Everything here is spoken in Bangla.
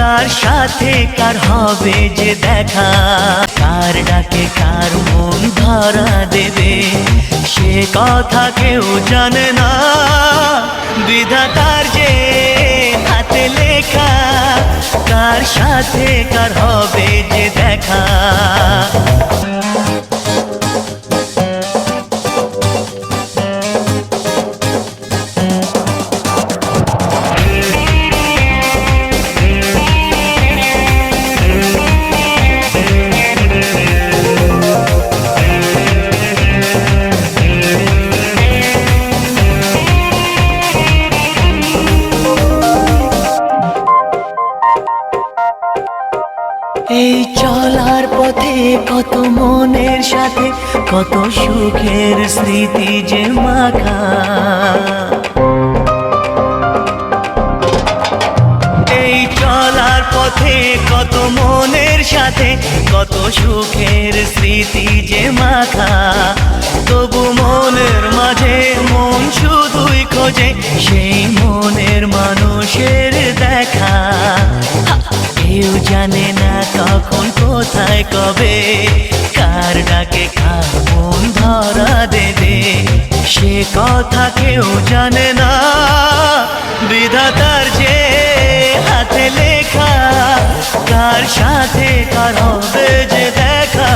কার সাথে কার হবে যে দেখা, কার ডাকে কার মন ধরা দেবে সে কথা কেউ জানে না। বিধাতার যে হাতে লেখা, কার সাথে কার হবে যে দেখা। এই চলার পথে কত মনের সাথে কত সুখের স্মৃতি যে মাখা, এই চলার পথে কত মনের সাথে কত সুখের স্মৃতি যে মাখা। তবু মনের মাঝে মন শুধুই খোঁজে সেই মনের মানুষের দেখা। কেউ জানে না কখন কোথায় কবে কার ডাকে কার মন ধরা দেবে সে কথা কেউ জানে না। বিধাতার যে হাতে লেখা, কার সাথে কার হবে যে দেখা।